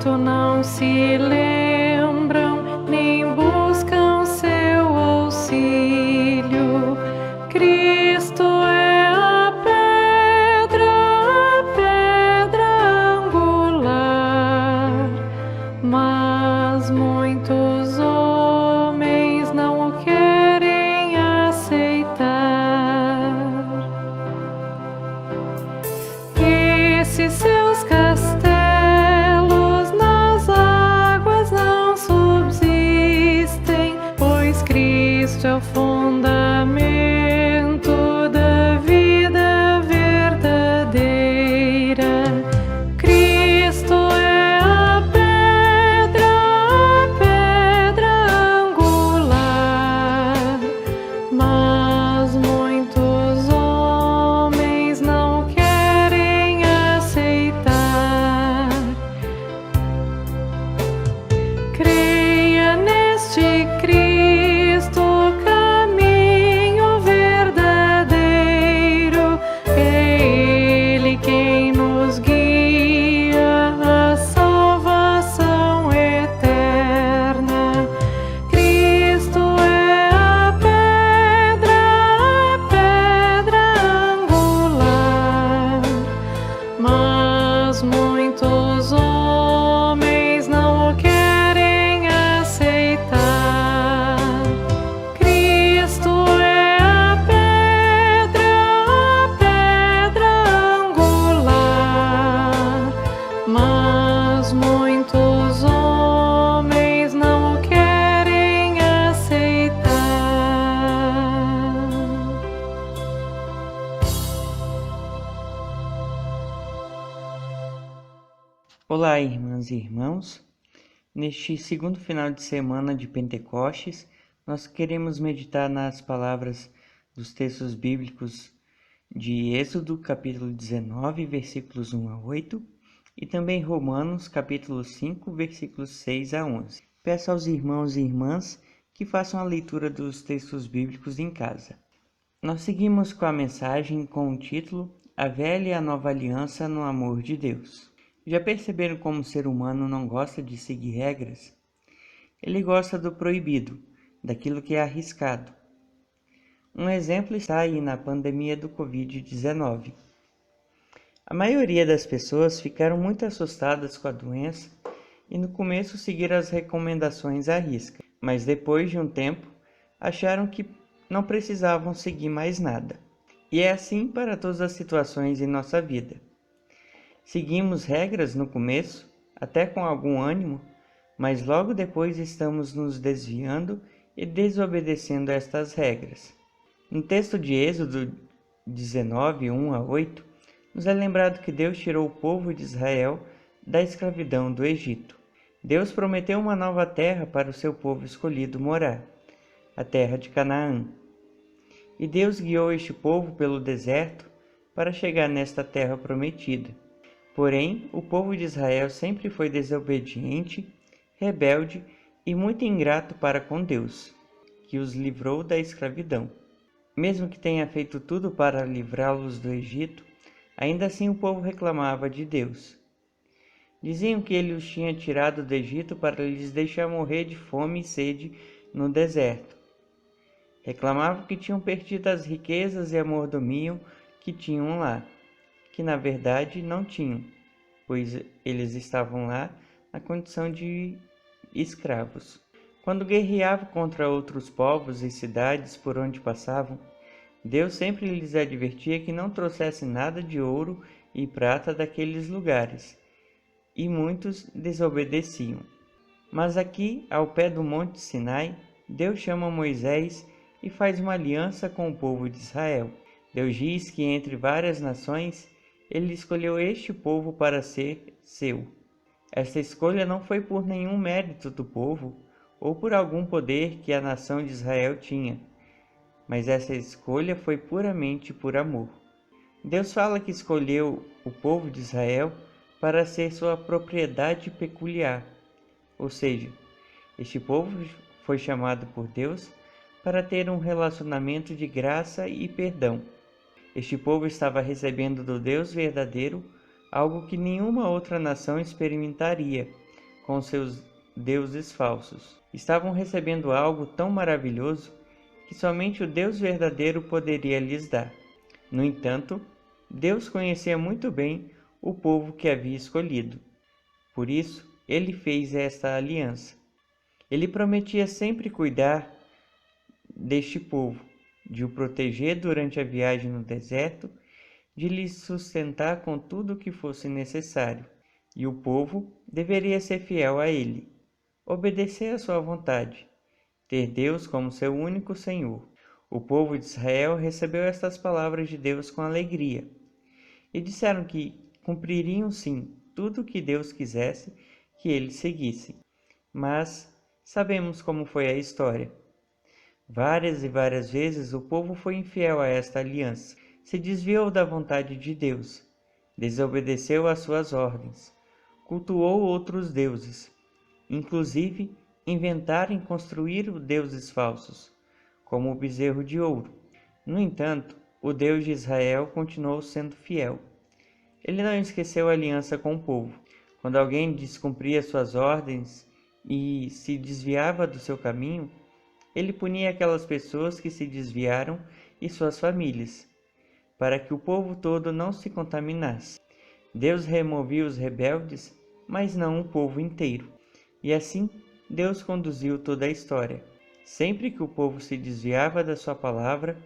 fato não se lembram, nem buscam seu auxílio. Cristo é a pedra angular, mas muitos homens não o querem aceitar. Esses seus castelos nas águas não subsistem, pois Cristo é o fundamento da vida verdadeira. Cristo é a pedra angular, mas muitos homens não querem aceitar. Creia neste Cristo, caminho verdadeiro. É Ele quem nos guia à salvação eterna. Cristo é a pedra angular, mas muitos homens não o querem aceitar. Cristo é a pedra angular, mas muitos homens não o querem aceitar. Olá, irmãs e irmãos. Neste segundo final de semana de Pentecostes, nós queremos meditar nas palavras dos textos bíblicos de Êxodo, capítulo 19, versículos 1 a 8, e também Romanos, capítulo 5, versículos 6 a 11. Peço aos irmãos e irmãs que façam a leitura dos textos bíblicos em casa. Nós seguimos com a mensagem com o título A Velha e a Nova Aliança no Amor de Deus. Já perceberam como o ser humano não gosta de seguir regras? Ele gosta do proibido, daquilo que é arriscado. Um exemplo está aí na pandemia do Covid-19. A maioria das pessoas ficaram muito assustadas com a doença e no começo seguiram as recomendações à risca, mas depois de um tempo acharam que não precisavam seguir mais nada. E é assim para todas as situações em nossa vida. Seguimos regras no começo, até com algum ânimo, mas logo depois estamos nos desviando e desobedecendo a estas regras. No texto de Êxodo 19, 1 a 8, nos é lembrado que Deus tirou o povo de Israel da escravidão do Egito. Deus prometeu uma nova terra para o seu povo escolhido morar, a terra de Canaã. E Deus guiou este povo pelo deserto para chegar nesta terra prometida. Porém, o povo de Israel sempre foi desobediente, rebelde e muito ingrato para com Deus, que os livrou da escravidão. Mesmo que tenha feito tudo para livrá-los do Egito, ainda assim o povo reclamava de Deus. Diziam que ele os tinha tirado do Egito para lhes deixar morrer de fome e sede no deserto. Reclamavam que tinham perdido as riquezas e a mordomia que tinham lá, que na verdade não tinham, pois eles estavam lá na condição de escravos. Quando guerreavam contra outros povos e cidades por onde passavam, Deus sempre lhes advertia que não trouxessem nada de ouro e prata daqueles lugares, e muitos desobedeciam. Mas aqui, ao pé do Monte Sinai, Deus chama Moisés e faz uma aliança com o povo de Israel. Deus diz que entre várias nações, ele escolheu este povo para ser seu. Esta escolha não foi por nenhum mérito do povo ou por algum poder que a nação de Israel tinha, mas essa escolha foi puramente por amor. Deus fala que escolheu o povo de Israel para ser sua propriedade peculiar, ou seja, este povo foi chamado por Deus para ter um relacionamento de graça e perdão. Este povo estava recebendo do Deus verdadeiro algo que nenhuma outra nação experimentaria, com seus deuses falsos. Estavam recebendo algo tão maravilhoso que somente o Deus verdadeiro poderia lhes dar. No entanto, Deus conhecia muito bem o povo que havia escolhido. Por isso, ele fez esta aliança. Ele prometia sempre cuidar deste povo, de o proteger durante a viagem no deserto, de lhe sustentar com tudo o que fosse necessário. E o povo deveria ser fiel a ele, obedecer à sua vontade, ter Deus como seu único Senhor. O povo de Israel recebeu estas palavras de Deus com alegria e disseram que cumpririam sim tudo o que Deus quisesse que eles seguissem. Mas sabemos como foi a história. Várias e várias vezes o povo foi infiel a esta aliança, se desviou da vontade de Deus, desobedeceu às suas ordens, cultuou outros deuses, inclusive inventaram e construíram deuses falsos, como o bezerro de ouro. No entanto, o Deus de Israel continuou sendo fiel. Ele não esqueceu a aliança com o povo. Quando alguém descumpria suas ordens e se desviava do seu caminho, ele punia aquelas pessoas que se desviaram e suas famílias, para que o povo todo não se contaminasse. Deus removia os rebeldes, mas não o povo inteiro. E assim, Deus conduziu toda a história. Sempre que o povo se desviava da sua palavra,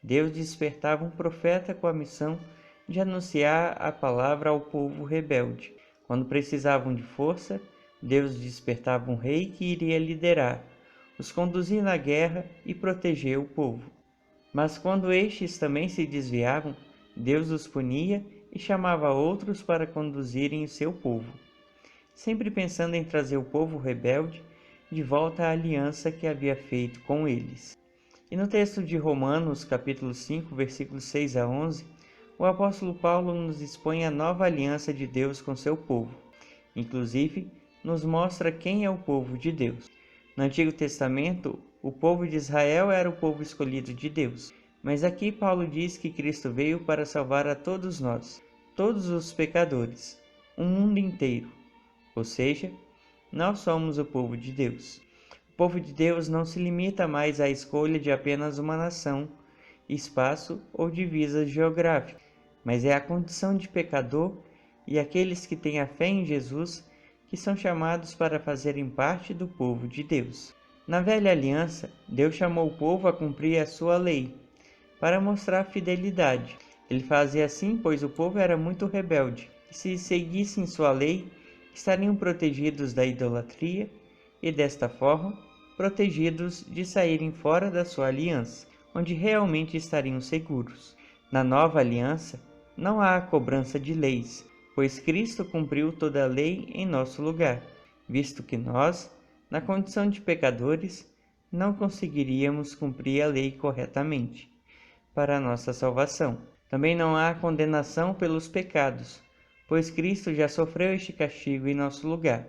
Deus despertava um profeta com a missão de anunciar a palavra ao povo rebelde. Quando precisavam de força, Deus despertava um rei que iria liderar, os conduzir na guerra e proteger o povo. Mas quando estes também se desviavam, Deus os punia e chamava outros para conduzirem o seu povo, sempre pensando em trazer o povo rebelde de volta à aliança que havia feito com eles. E no texto de Romanos, capítulo 5, versículos 6 a 11, o apóstolo Paulo nos expõe a nova aliança de Deus com seu povo. Inclusive, nos mostra quem é o povo de Deus. No Antigo Testamento, o povo de Israel era o povo escolhido de Deus. Mas aqui Paulo diz que Cristo veio para salvar a todos nós, todos os pecadores, o mundo inteiro. Ou seja, nós somos o povo de Deus. O povo de Deus não se limita mais à escolha de apenas uma nação, espaço ou divisa geográfica, mas é a condição de pecador e aqueles que têm a fé em Jesus que são chamados para fazerem parte do povo de Deus. Na velha aliança, Deus chamou o povo a cumprir a sua lei, para mostrar fidelidade. Ele fazia assim, pois o povo era muito rebelde, e se seguissem sua lei, estariam protegidos da idolatria e, desta forma, protegidos de saírem fora da sua aliança, onde realmente estariam seguros. Na nova aliança, não há a cobrança de leis, pois Cristo cumpriu toda a lei em nosso lugar, visto que nós, na condição de pecadores, não conseguiríamos cumprir a lei corretamente para a nossa salvação. Também não há condenação pelos pecados, pois Cristo já sofreu este castigo em nosso lugar.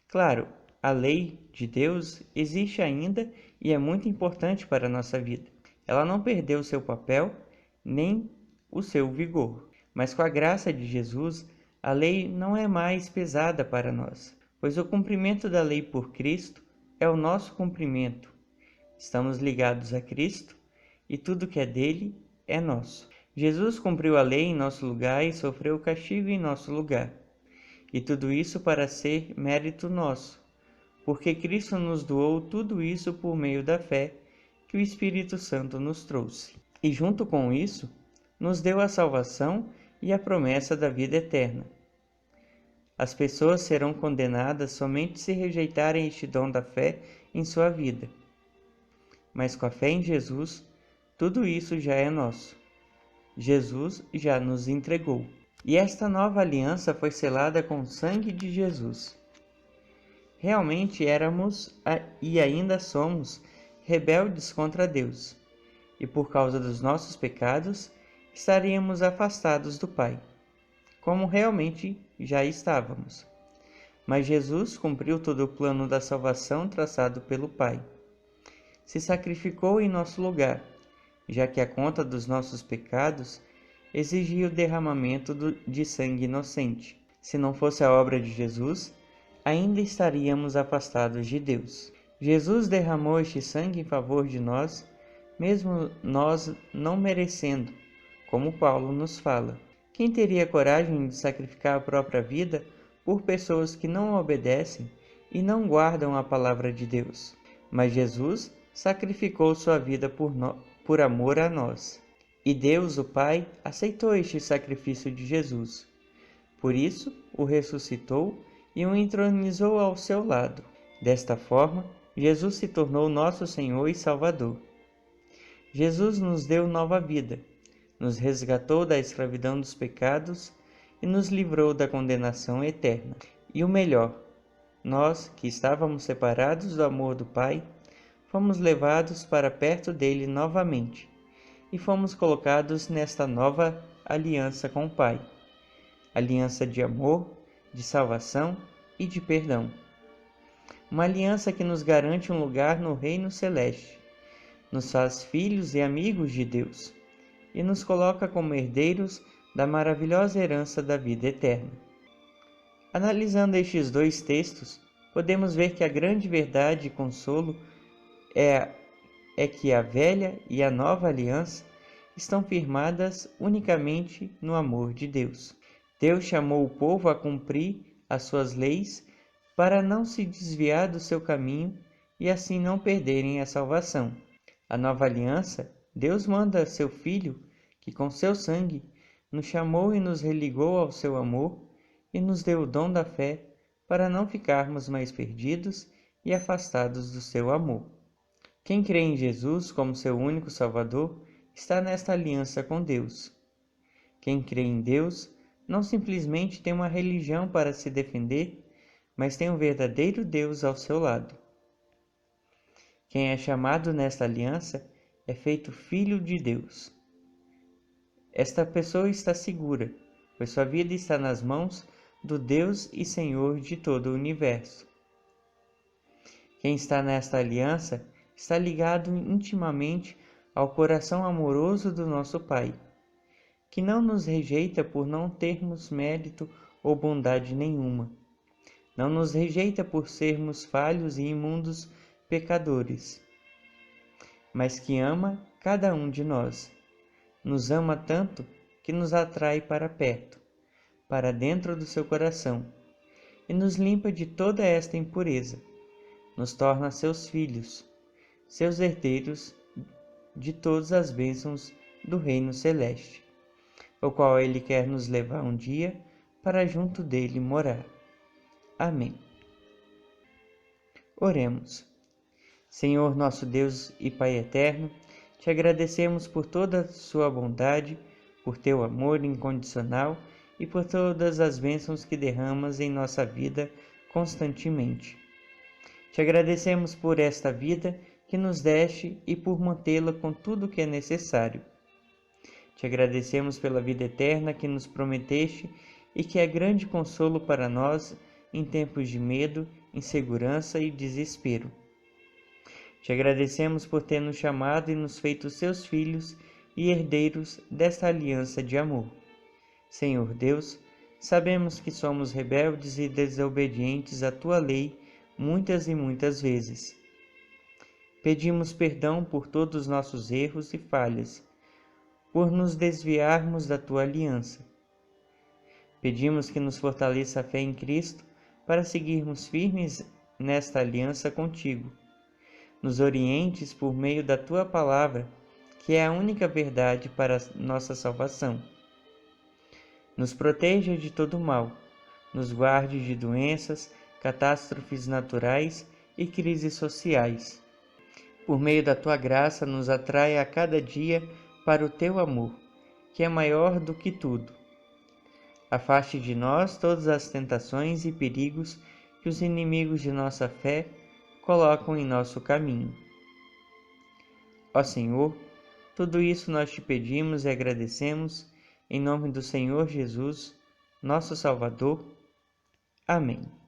Claro, a lei de Deus existe ainda e é muito importante para a nossa vida. Ela não perdeu seu papel nem o seu vigor, mas com a graça de Jesus, a lei não é mais pesada para nós, pois o cumprimento da lei por Cristo é o nosso cumprimento. Estamos ligados a Cristo e tudo que é dele é nosso. Jesus cumpriu a lei em nosso lugar e sofreu o castigo em nosso lugar. E tudo isso para ser mérito nosso, porque Cristo nos doou tudo isso por meio da fé que o Espírito Santo nos trouxe. E junto com isso, nos deu a salvação e a promessa da vida eterna. As pessoas serão condenadas somente se rejeitarem este dom da fé em sua vida. Mas com a fé em Jesus, tudo isso já é nosso. Jesus já nos entregou. E esta nova aliança foi selada com o sangue de Jesus. Realmente éramos e ainda somos rebeldes contra Deus, e por causa dos nossos pecados estaríamos afastados do Pai, como realmente já estávamos. Mas Jesus cumpriu todo o plano da salvação traçado pelo Pai. Se sacrificou em nosso lugar, já que a conta dos nossos pecados exigia o derramamento de sangue inocente. Se não fosse a obra de Jesus, ainda estaríamos afastados de Deus. Jesus derramou este sangue em favor de nós, mesmo nós não merecendo, como Paulo nos fala. Quem teria coragem de sacrificar a própria vida por pessoas que não obedecem e não guardam a palavra de Deus? Mas Jesus sacrificou sua vida por amor a nós. E Deus, o Pai, aceitou este sacrifício de Jesus. Por isso, o ressuscitou e o entronizou ao seu lado. Desta forma, Jesus se tornou nosso Senhor e Salvador. Jesus nos deu nova vida, nos resgatou da escravidão dos pecados e nos livrou da condenação eterna. E o melhor, nós, que estávamos separados do amor do Pai, fomos levados para perto dele novamente e fomos colocados nesta nova aliança com o Pai, aliança de amor, de salvação e de perdão. Uma aliança que nos garante um lugar no reino celeste, nos faz filhos e amigos de Deus e nos coloca como herdeiros da maravilhosa herança da vida eterna. Analisando estes dois textos, podemos ver que a grande verdade e consolo é que a velha e a nova aliança estão firmadas unicamente no amor de Deus. Deus chamou o povo a cumprir as suas leis para não se desviar do seu caminho e assim não perderem a salvação. A nova aliança, Deus manda seu Filho, que com seu sangue nos chamou e nos religou ao seu amor e nos deu o dom da fé para não ficarmos mais perdidos e afastados do seu amor. Quem crê em Jesus como seu único Salvador está nesta aliança com Deus. Quem crê em Deus não simplesmente tem uma religião para se defender, mas tem um verdadeiro Deus ao seu lado. Quem é chamado nesta aliança é feito filho de Deus. Esta pessoa está segura, pois sua vida está nas mãos do Deus e Senhor de todo o universo. Quem está nesta aliança está ligado intimamente ao coração amoroso do nosso Pai, que não nos rejeita por não termos mérito ou bondade nenhuma. Não nos rejeita por sermos falhos e imundos pecadores, mas que ama cada um de nós. Nos ama tanto que nos atrai para perto, para dentro do seu coração, e nos limpa de toda esta impureza. Nos torna seus filhos, seus herdeiros de todas as bênçãos do reino celeste, o qual ele quer nos levar um dia para junto dele morar. Amém. Oremos. Senhor nosso Deus e Pai eterno, te agradecemos por toda a sua bondade, por teu amor incondicional e por todas as bênçãos que derramas em nossa vida constantemente. Te agradecemos por esta vida que nos deste e por mantê-la com tudo o que é necessário. Te agradecemos pela vida eterna que nos prometeste e que é grande consolo para nós em tempos de medo, insegurança e desespero. Te agradecemos por ter nos chamado e nos feito seus filhos e herdeiros desta aliança de amor. Senhor Deus, sabemos que somos rebeldes e desobedientes à tua lei muitas e muitas vezes. Pedimos perdão por todos os nossos erros e falhas, por nos desviarmos da tua aliança. Pedimos que nos fortaleça a fé em Cristo para seguirmos firmes nesta aliança contigo. Nos orientes por meio da tua palavra, que é a única verdade para a nossa salvação. Nos proteja de todo mal, nos guarde de doenças, catástrofes naturais e crises sociais. Por meio da tua graça, nos atrai a cada dia para o teu amor, que é maior do que tudo. Afaste de nós todas as tentações e perigos que os inimigos de nossa fé colocam em nosso caminho. Ó Senhor, tudo isso nós te pedimos e agradecemos, em nome do Senhor Jesus, nosso Salvador. Amém.